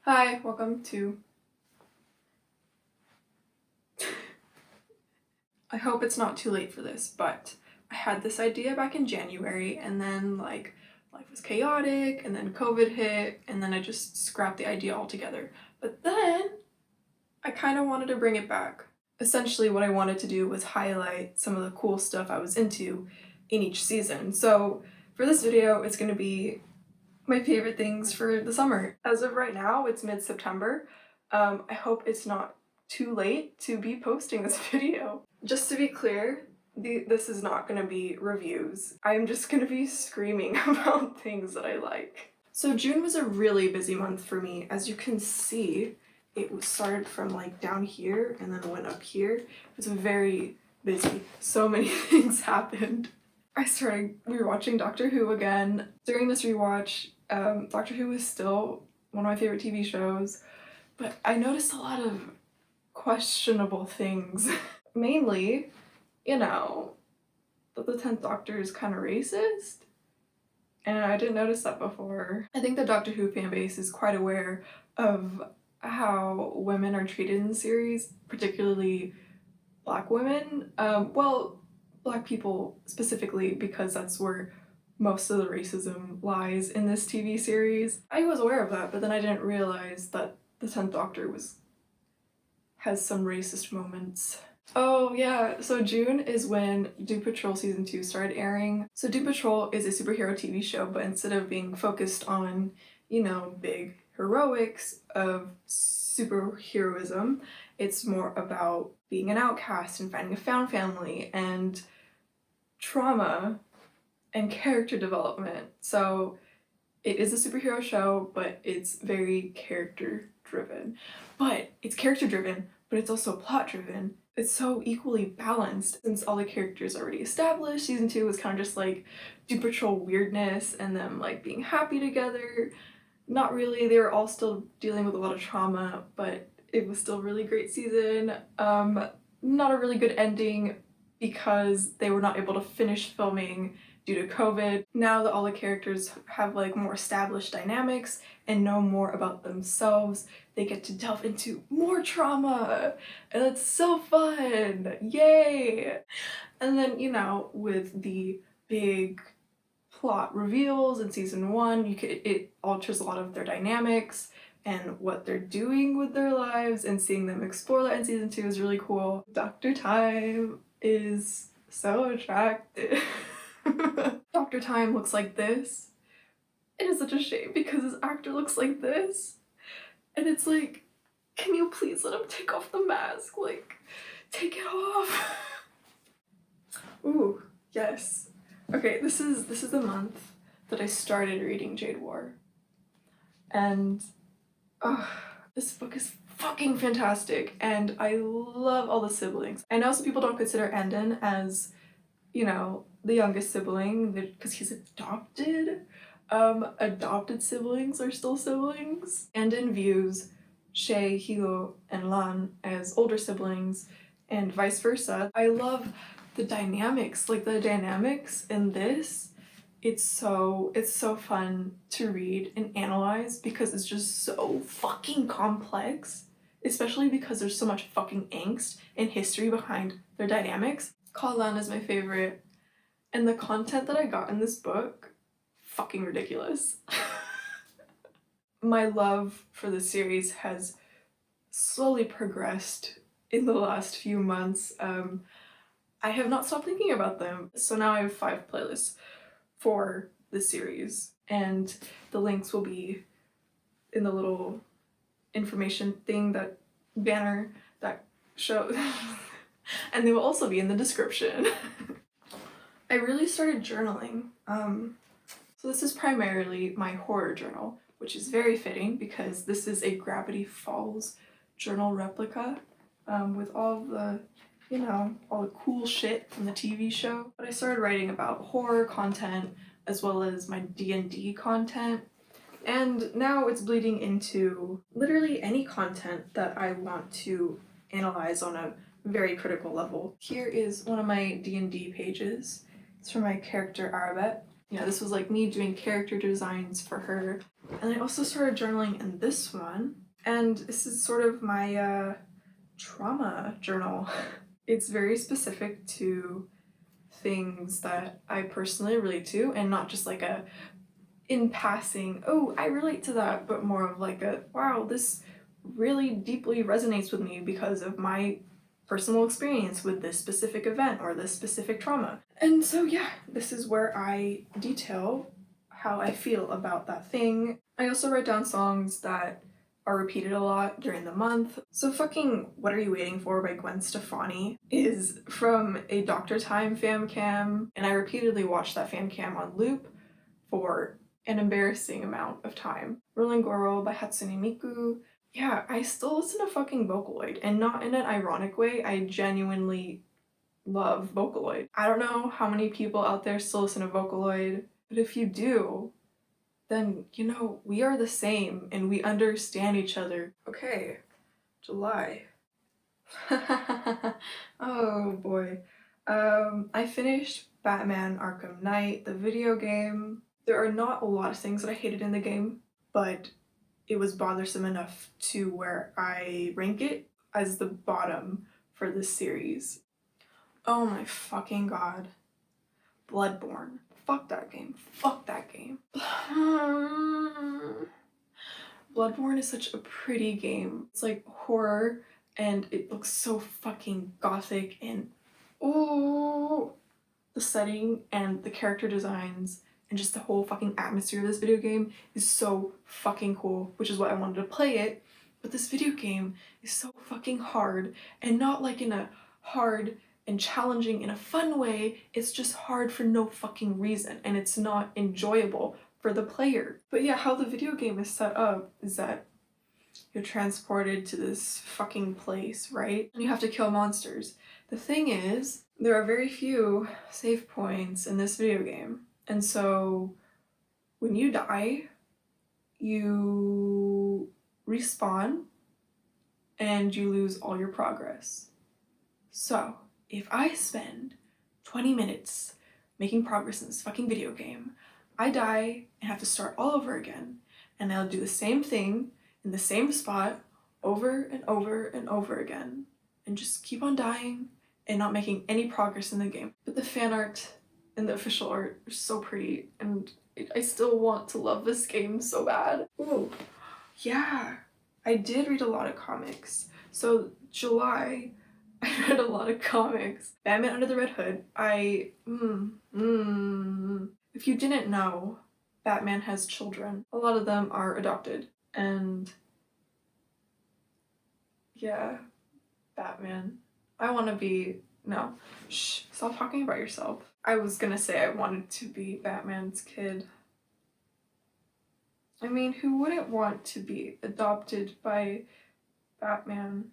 Hi, welcome to... I hope it's not too late for this, but I had this idea back in January and then life was chaotic and then COVID hit and then I just scrapped the idea altogether. But then I kind of wanted to bring it back. Essentially what I wanted to do was highlight some of the cool stuff I was into in each season. So for this video, it's going to be my favorite things for the summer. As of right now, it's mid-September. I hope it's not too late to be posting this video. Just to be clear, this is not going to be reviews. I'm just going to be screaming about things that I like. So June was a really busy month for me. As you can see, it was started from like down here and then went up here. It was very busy. So many things happened. I started rewatching Doctor Who again. During this rewatch, Doctor Who is still one of my favorite TV shows, but I noticed a lot of questionable things. Mainly, you know, that the 10th Doctor is kind of racist, and I didn't notice that before. I think the Doctor Who fanbase is quite aware of how women are treated in the series, particularly Black women. Well, Black people specifically, because that's where most of the racism lies in this TV series. I was aware of that, but then I didn't realize that the 10th Doctor has some racist moments. Oh yeah, so June is when Doom Patrol Season 2 started airing. So Doom Patrol is a superhero TV show, but instead of being focused on, you know, big heroics of superheroism, it's more about being an outcast and finding a found family and trauma and character development. So it is a superhero show, but it's very character driven. But it's character driven, but it's also plot driven. It's so equally balanced since all the characters are already established. Season 2 was kind of just like Doom Patrol weirdness and them like being happy together. Not really, they were all still dealing with a lot of trauma, but it was still a really great season. Not a really good ending because they were not able to finish filming due to COVID. Now that all the characters have like more established dynamics and know more about themselves, they get to delve into more trauma, and it's so fun! Yay! And then, you know, with the big plot reveals in season 1, it alters a lot of their dynamics and what they're doing with their lives, and seeing them explore that in season 2 is really cool. Dr. Time is so attractive. Dr. Time looks like this. It is such a shame because his actor looks like this. And it's like, can you please let him take off the mask? Like, take it off. Ooh, yes. Okay, this is the month that I started reading Jade War. And this book is fucking fantastic, and I love all the siblings. I know some people don't consider Andon as, you know, the youngest sibling because he's adopted. Adopted siblings are still siblings. Andon views Shay, Hilo, and Lan as older siblings, and vice versa. I love the dynamics, like the dynamics in this. It's so fun to read and analyze because it's just so fucking complex, especially because there's so much fucking angst and history behind their dynamics. Lan is my favorite, and the content that I got in this book, fucking ridiculous. My love for the series has slowly progressed in the last few months. I have not stopped thinking about them. So now I have 5 playlists for the series, and the links will be in the little information thing, that banner that shows, and they will also be in the description. I really started journaling. So this is primarily my horror journal, which is very fitting because this is a Gravity Falls journal replica with all the, you know, all the cool shit from the TV show. But I started writing about horror content as well as my D&D content, and now it's bleeding into literally any content that I want to analyze on a very critical level. Here is one of my D&D pages. It's from my character Arabet. Yeah, this was like me doing character designs for her. And I also started journaling in this one. And this is sort of my trauma journal. It's very specific to things that I personally relate to, and not just like a in passing, oh, I relate to that, but more of like a, wow, this really deeply resonates with me because of my personal experience with this specific event or this specific trauma. And so yeah, this is where I detail how I feel about that thing. I also write down songs that are repeated a lot during the month. So fucking What Are You Waiting For by Gwen Stefani is from a Doctor Time fan cam, and I repeatedly watched that fan cam on loop for an embarrassing amount of time. Rolling Goro by Hatsune Miku. Yeah, I still listen to fucking Vocaloid, and not in an ironic way. I genuinely love Vocaloid. I don't know how many people out there still listen to Vocaloid, but if you do, then, you know, we are the same and we understand each other. Okay, July. Oh boy. I finished Batman Arkham Knight, the video game. There are not a lot of things that I hated in the game, but it was bothersome enough to where I rank it as the bottom for this series. Oh my fucking god. Bloodborne. Fuck that game. Fuck that game. Bloodborne is such a pretty game. It's like horror and it looks so fucking gothic, and oh, the setting and the character designs and just the whole fucking atmosphere of this video game is so fucking cool, which is why I wanted to play it. But this video game is so fucking hard, and not like in a hard and challenging in a fun way. It's just hard for no fucking reason, and it's not enjoyable for the player. But yeah, how the video game is set up is that you're transported to this fucking place, right? And you have to kill monsters. The thing is, there are very few save points in this video game. And so when you die, you respawn and you lose all your progress. So if I spend 20 minutes making progress in this fucking video game, I die and have to start all over again. And I'll do the same thing in the same spot over and over and over again. And just keep on dying and not making any progress in the game. But the fan art and the official art are so pretty, and I still want to love this game so bad. Ooh, yeah, I did read a lot of comics. So July, I read a lot of comics. Batman Under the Red Hood. If you didn't know, Batman has children. A lot of them are adopted. And yeah, Batman. I want to be, no, shh, stop talking about yourself. I was gonna say I wanted to be Batman's kid. I mean, who wouldn't want to be adopted by Batman?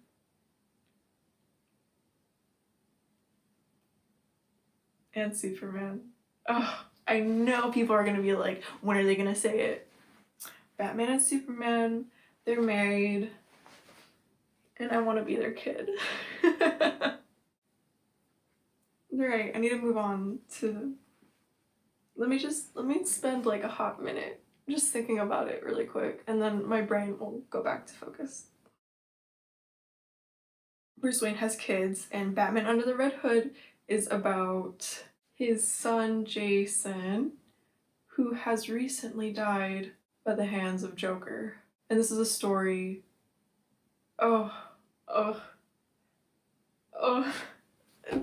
And Superman. Oh, I know people are gonna be like, when are they gonna say it? Batman and Superman, they're married, and I want to be their kid. Right, I need to move on to, let me spend like a hot minute just thinking about it really quick, and then my brain will go back to focus. Bruce Wayne has kids, and Batman Under the Red Hood is about his son Jason, who has recently died by the hands of Joker. And this is a story, oh,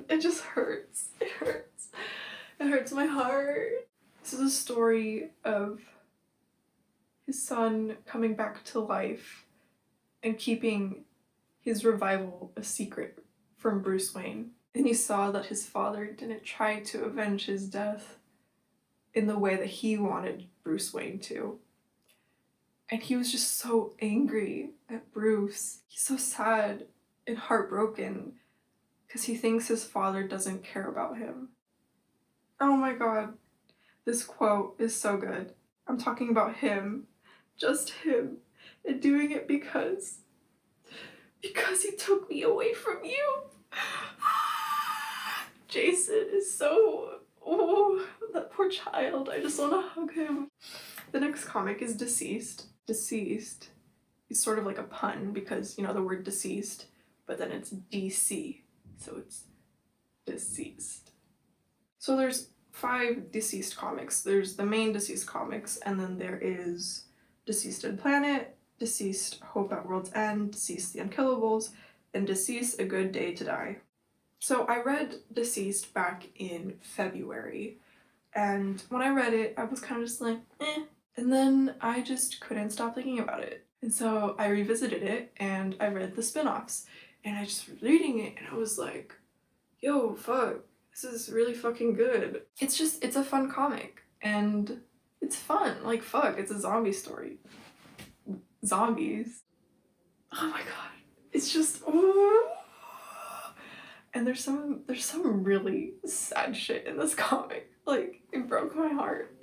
it just hurts. It hurts. It hurts my heart. This is a story of his son coming back to life and keeping his revival a secret from Bruce Wayne. And he saw that his father didn't try to avenge his death in the way that he wanted Bruce Wayne to. And he was just so angry at Bruce. He's so sad and heartbroken because he thinks his father doesn't care about him. Oh my god, this quote is so good. I'm talking about him, just him, and doing it because he took me away from you. Jason is so Oh, that poor child. I just want to hug him. The next comic is Deceased. Deceased is sort of like a pun because, you know, the word deceased, but then it's DC, so it's deceased. So there's 5 Deceased comics. There's the main Deceased comics, and then there is Deceased in Planet, Deceased Hope at World's End, Deceased the Unkillables, and Deceased A Good Day to Die. So I read Deceased back in February, and when I read it, I was kind of just like, eh. And then I just couldn't stop thinking about it. And so I revisited it, and I read the spin-offs, and I just was reading it, and I was like, yo, fuck, this is really fucking good. It's a fun comic, and it's fun. Like, fuck, it's a zombie story. Zombies. Oh my god. It's just, oh. And there's some really sad shit in this comic. Like, it broke my heart.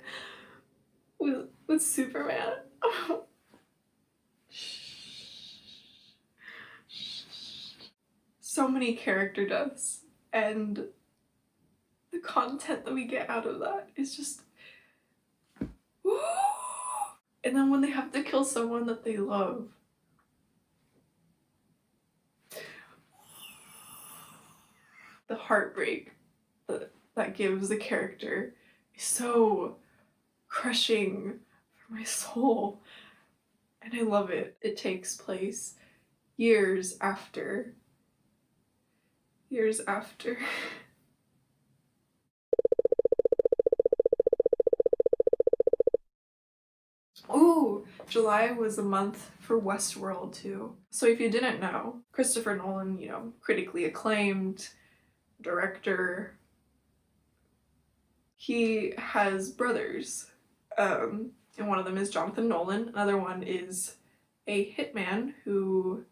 With Superman. So many character deaths, and the content that we get out of that is just, woo! And then when they have to kill someone that they love, the heartbreak that gives the character is so crushing for my soul, and I love it. It takes place years after. Ooh, July was a month for Westworld too. So if you didn't know, Christopher Nolan, you know, critically acclaimed director, he has brothers. And one of them is Jonathan Nolan, another one is a hitman who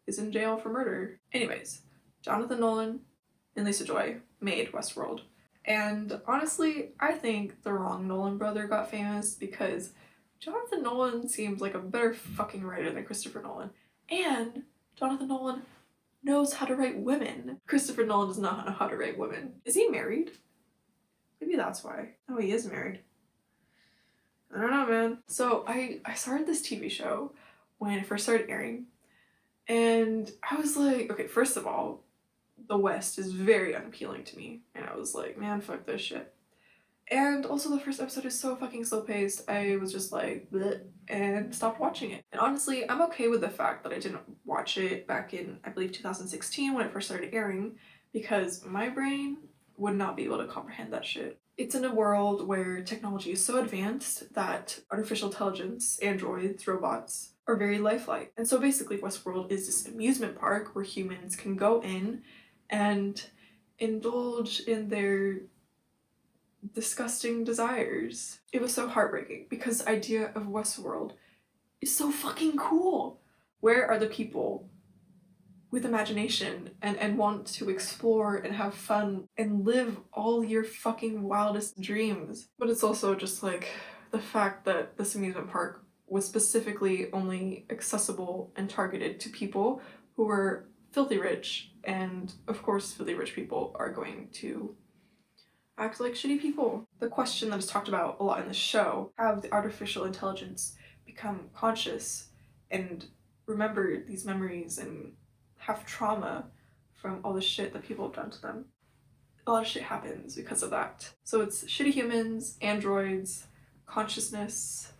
is in jail for murder. Anyways, Jonathan Nolan and Lisa Joy made Westworld. And honestly, I think the wrong Nolan brother got famous because Jonathan Nolan seems like a better fucking writer than Christopher Nolan. And Jonathan Nolan knows how to write women. Christopher Nolan does not know how to write women. Is he married? Maybe that's why. Oh, he is married. I don't know, man. So I started this TV show when it first started airing, and I was like, okay, first of all, the West is very unappealing to me, and I was like, man, fuck this shit. And also the first episode is so fucking slow paced, I was just like, bleh, and stopped watching it. And honestly, I'm okay with the fact that I didn't watch it back in, I believe, 2016 when it first started airing, because my brain would not be able to comprehend that shit. It's in a world where technology is so advanced that artificial intelligence, androids, robots, are very lifelike. And so basically Westworld is this amusement park where humans can go in and indulge in their disgusting desires. It was so heartbreaking because the idea of Westworld is so fucking cool. Where are the people with imagination and want to explore and have fun and live all your fucking wildest dreams? But it's also just like the fact that this amusement park was specifically only accessible and targeted to people who were filthy rich, and of course filthy rich people are going to act like shitty people. The question that is talked about a lot in the show, have the artificial intelligence become conscious and remember these memories and have trauma from all the shit that people have done to them. A lot of shit happens because of that. So it's shitty humans, androids, consciousness,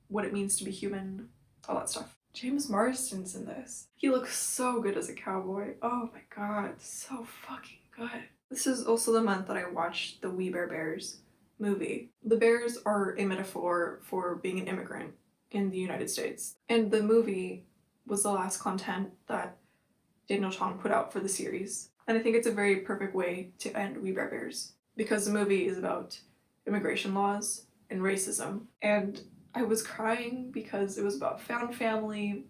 what it means to be human, all that stuff. James Marsden's in this. He looks so good as a cowboy. Oh my god, so fucking good. This is also the month that I watched the We Bare Bears movie. The bears are a metaphor for being an immigrant in the United States. And the movie was the last content that Daniel Chong put out for the series. And I think it's a very perfect way to end We Bare Bears, because the movie is about immigration laws and racism. And I was crying because it was about found family,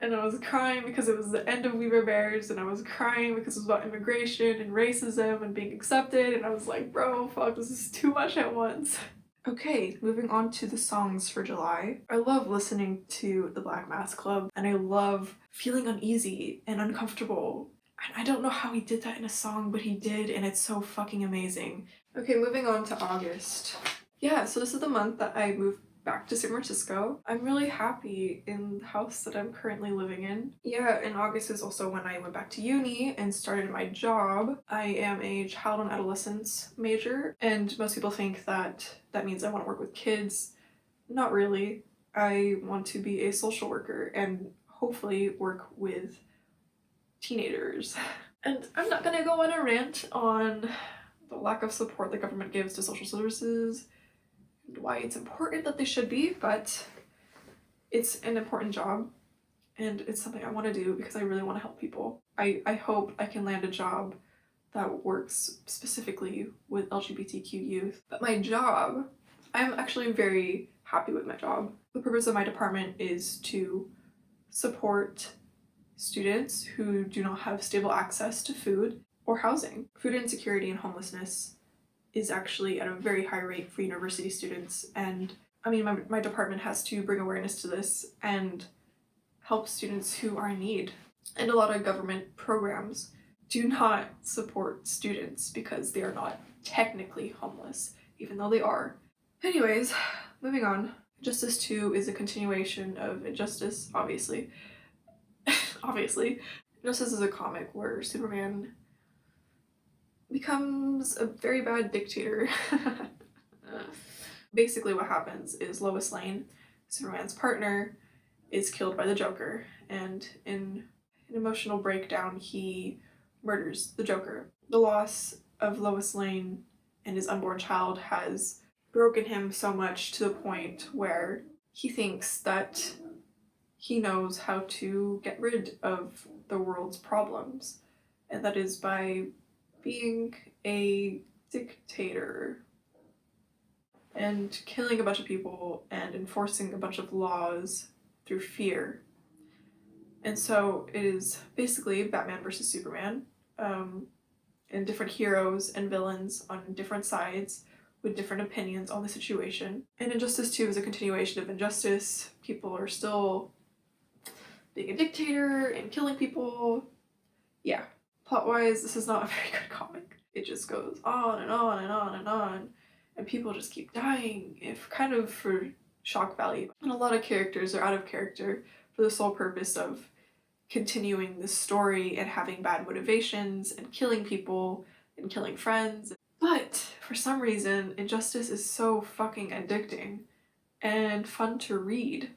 and I was crying because it was the end of We Bare Bears, and I was crying because it was about immigration and racism and being accepted, and I was like, bro, fuck, this is too much at once. Okay, moving on to the songs for July. I love listening to the Black Mass Club, and I love feeling uneasy and uncomfortable. And I don't know how he did that in a song, but he did, and it's so fucking amazing. Okay, moving on to August. Yeah, so this is the month that I moved back to San Francisco. I'm really happy in the house that I'm currently living in. Yeah, and August is also when I went back to uni and started my job. I am a child and adolescence major, and most people think that that means I want to work with kids. Not really. I want to be a social worker and hopefully work with teenagers. And I'm not gonna go on a rant on the lack of support the government gives to social services and why it's important that they should be, but it's an important job and it's something I want to do because I really want to help people. I hope I can land a job that works specifically with LGBTQ youth. But my job, I'm actually very happy with my job. The purpose of my department is to support students who do not have stable access to food or housing. Food insecurity and homelessness is actually at a very high rate for university students, and I mean my department has to bring awareness to this and help students who are in need. And a lot of government programs do not support students because they are not technically homeless, even though they are. Anyways, moving on. Injustice 2 is a continuation of Injustice, obviously. Obviously. Injustice is a comic where Superman becomes a very bad dictator. Basically what happens is Lois Lane, Superman's partner, is killed by the Joker, and in an emotional breakdown he murders the Joker. The loss of Lois Lane and his unborn child has broken him so much to the point where he thinks that he knows how to get rid of the world's problems, and that is by being a dictator and killing a bunch of people and enforcing a bunch of laws through fear. And so it is basically Batman versus Superman, and different heroes and villains on different sides with different opinions on the situation. And Injustice 2 is a continuation of Injustice. People are still being a dictator and killing people. Yeah. Plot-wise, this is not a very good comic. It just goes on and on and on and on, and people just keep dying, if kind of for shock value. And a lot of characters are out of character for the sole purpose of continuing the story and having bad motivations and killing people and killing friends. But for some reason, Injustice is so fucking addicting and fun to read.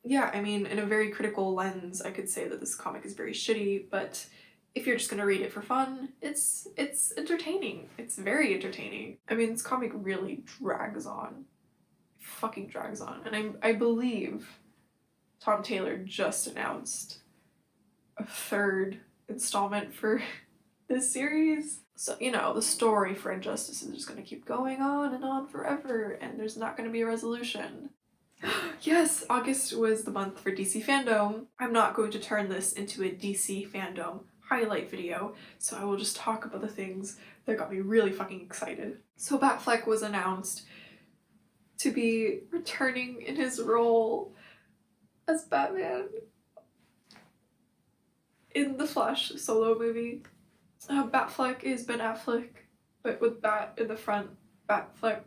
Yeah, I mean, in a very critical lens, I could say that this comic is very shitty, but if you're just gonna read it for fun, it's entertaining. It's very entertaining. I mean, this comic really drags on. It fucking drags on. And I believe Tom Taylor just announced a third installment for this series. So, you know, the story for Injustice is just gonna keep going on and on forever, and there's not gonna be a resolution. Yes, August was the month for DC fandom. I'm not going to turn this into a DC fandom highlight video, so I will just talk about the things that got me really fucking excited. So Batfleck was announced to be returning in his role as Batman in the Flash solo movie. Batfleck is Ben Affleck, but with Bat in the front. Batfleck.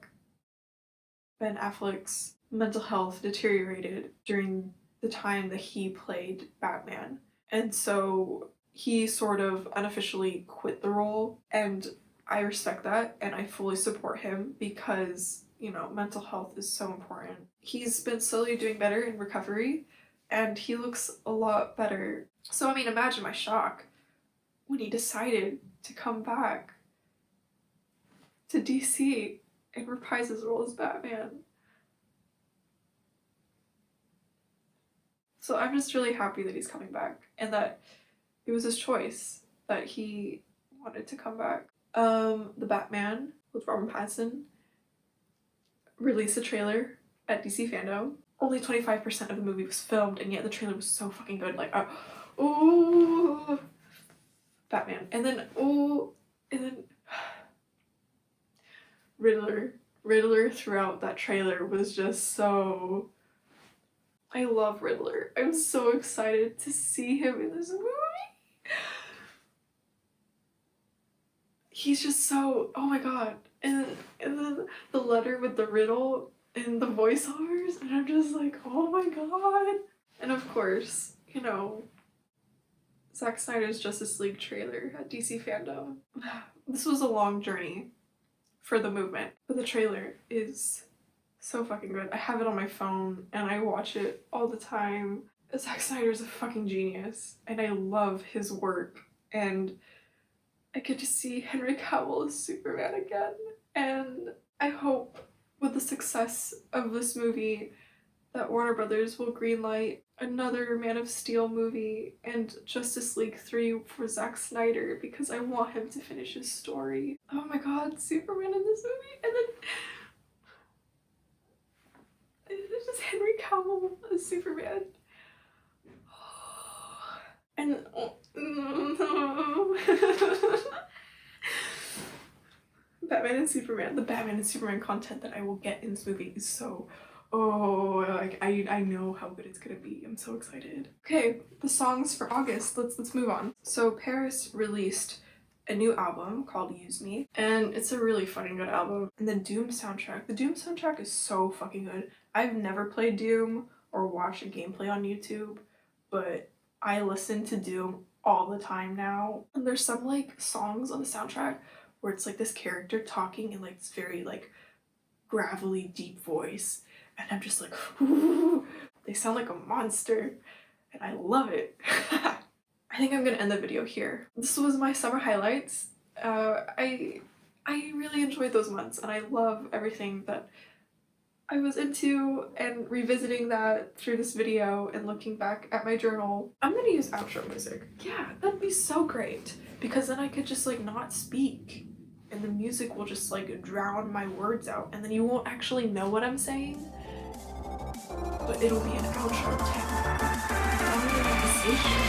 Ben Affleck's mental health deteriorated during the time that he played Batman. And so he sort of unofficially quit the role, and I respect that and I fully support him because, you know, mental health is so important. He's been slowly doing better in recovery and he looks a lot better. So I mean, imagine my shock when he decided to come back to DC and reprise his role as Batman. So I'm just really happy that he's coming back and that it was his choice that he wanted to come back. The Batman with Robert Pattinson released a trailer at DC Fandom. Only 25% of the movie was filmed, and yet the trailer was so fucking good. Like, ooh, Batman. And then Riddler throughout that trailer was just so... I love Riddler. I'm so excited to see him in this movie. he's just so, oh my god. And then the letter with the riddle and the voiceovers, and I'm just like, oh my god. And of course, you know, Zack Snyder's Justice League trailer at DC Fandom. This was a long journey for the movement, but the trailer is so fucking good. I have it on my phone and I watch it all the time. Zack Snyder's a fucking genius and I love his work, and I get to see Henry Cavill as Superman again, and I hope with the success of this movie that Warner Brothers will greenlight another Man of Steel movie and Justice League 3 for Zack Snyder, because I want him to finish his story. Oh my god, Superman in this movie, and then it's just Henry Cavill as Superman. And Batman and Superman, the Batman and Superman content that I will get in this movie is so, like I know how good it's gonna be. I'm so excited. Okay, the songs for August. Let's move on. So Paris released a new album called Use Me, and it's a really fucking good album. And the Doom soundtrack is so fucking good. I've never played Doom or watched a gameplay on YouTube, but I listen to Doom all the time now. And there's some like songs on the soundtrack where it's like this character talking in like this very like gravelly deep voice, and I'm just like, ooh, they sound like a monster and I love it. I think I'm gonna end the video here. This was my summer highlights. I really enjoyed those months and I love everything that I was into, and revisiting that through this video and looking back at my journal. I'm gonna use outro music. Yeah, that'd be so great, because then I could just like not speak and the music will just like drown my words out, and then you won't actually know what I'm saying, but it'll be an outro too. Conversation.